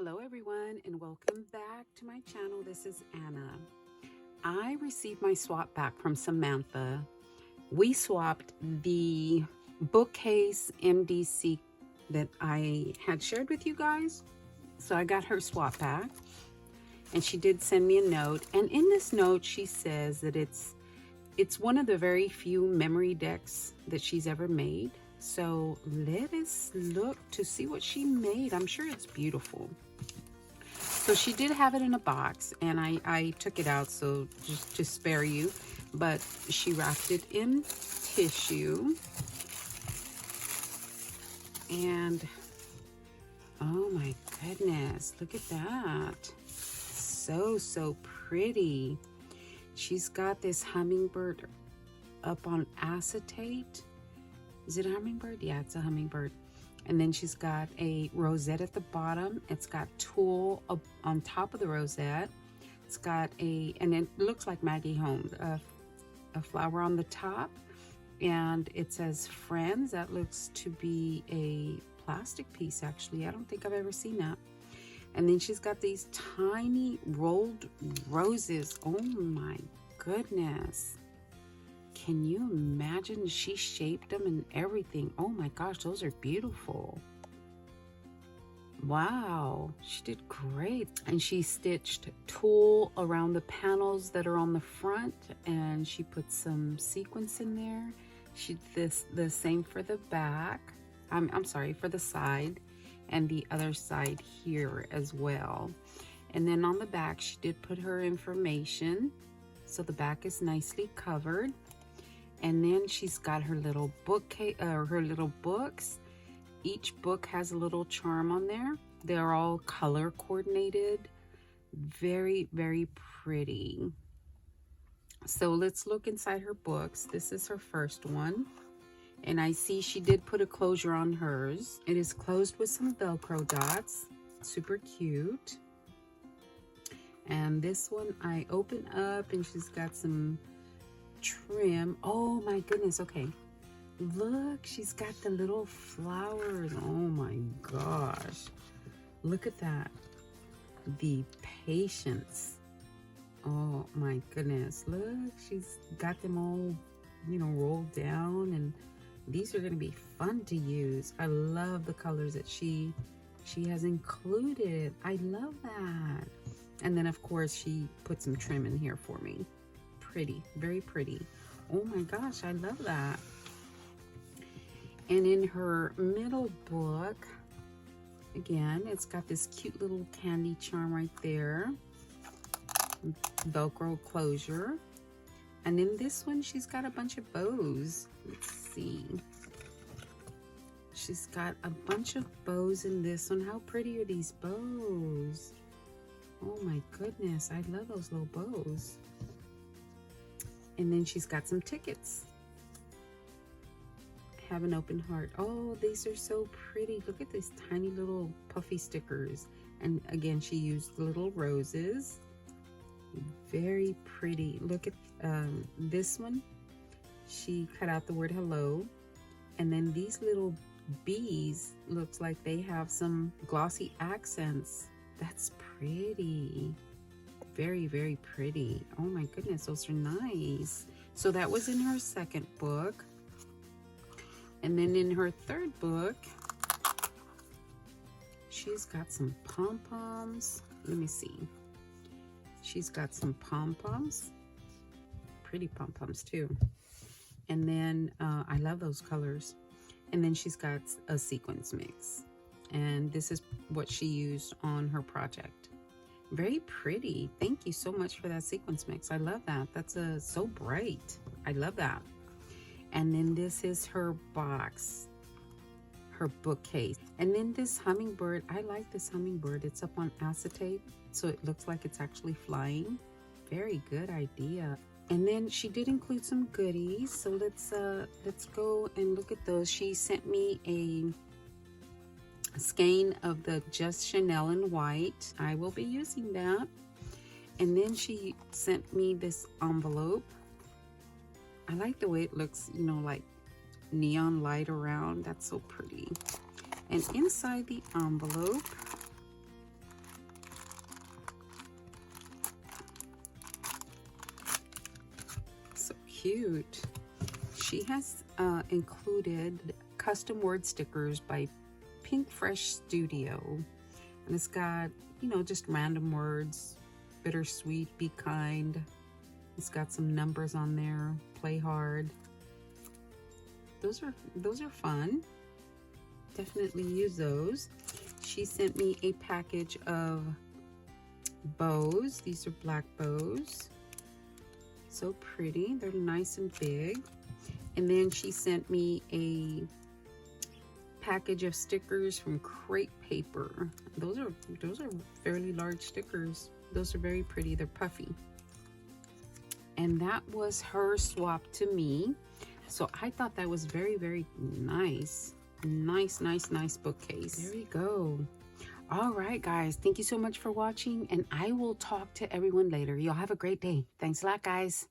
Hello everyone and welcome back to my channel. This is Anna. I received my swap back from Samantha. We swapped the bookcase MDC that I had shared with you guys. So I got her swap back and she did send me a note. And in this note, she says that it's one of the very few memory decks that she's ever made. So let us look to see what she made. I'm sure it's beautiful. So she did have it in a box, and I took it out so just to spare you, but she wrapped it in tissue. And oh my goodness, look at that. So pretty. She's got this hummingbird up on acetate. Is it a hummingbird? Yeah, it's a hummingbird. And then she's got a rosette at the bottom. It's got tulle up on top of the rosette. It's got and it looks like Maggie Holmes, a flower on the top. And it says friends. That looks to be a plastic piece, actually. I don't think I've ever seen that. And then she's got these tiny rolled roses. Oh my goodness. Can you imagine? She shaped them and everything. Oh my gosh, those are beautiful. Wow, she did great. And she stitched tulle around the panels that are on the front, and she put some sequins in there. She did the same for the back. I'm sorry, for the side, and the other side here as well. And then on the back, she did put her information, so the back is nicely covered. And then she's got her little bookcase, her little books. Each book has a little charm on there. They're all color coordinated. Very pretty. So let's look inside her books. This is her first one. And I see she did put a closure on hers. It is closed with some Velcro dots. Super cute. And this one I open up and she's got some trim. Oh my goodness. Okay, look, she's got the little flowers. Oh my gosh, look at that. The patience. Oh my goodness, look, she's got them all, rolled down, and these are going to be fun to use. I love the colors that she has included. I love that. And then of course she put some trim in here for me. Pretty, very pretty. Oh my gosh, I love that. And in her middle book, again, it's got this cute little candy charm right there. Velcro closure. And in this one, she's got a bunch of bows. Let's see. She's got a bunch of bows in this one. How pretty are these bows? Oh my goodness, I love those little bows. And then she's got some tickets. Have an open heart. Oh, these are so pretty. Look at these tiny little puffy stickers. And again, she used little roses. Very pretty. Look at this one. She cut out the word hello. And then these little bees, looks like they have some glossy accents. That's pretty. Very pretty. Oh my goodness, those are nice. So that was in her second book. And then in her third book, she's got some pom-poms. Let me see. She's got some pom-poms. Pretty pom-poms too. And then I love those colors. And then she's got a sequins mix. And this is what she used on her project. Very pretty. Thank you so much for that sequence mix. I love that. That's so bright. I love that. And then this is her box, her bookcase. And then this hummingbird, I like this hummingbird. It's up on acetate, so it looks like it's actually flying. Very good idea. And then she did include some goodies. So let's go and look at those. She sent me a skein of the Just Chanel in white. I will be using that. And then she sent me this envelope. I like the way it looks, like neon light around. That's so pretty. And inside the envelope, cute. She has included custom word stickers by Pink Fresh Studio. And it's got, you know, just random words. Bittersweet, be kind. It's got some numbers on there. Play hard. Those are fun. Definitely use those. She sent me a package of bows. These are black bows. So pretty. They're nice and big. And then she sent me a package of stickers from Crepe Paper. Those are fairly large stickers. Those are very pretty. They're puffy. And that was her swap to me. So I thought that was very, very nice. Nice bookcase. There we go. All right, guys. Thank you so much for watching, and I will talk to everyone later. Y'all have a great day. Thanks a lot, guys.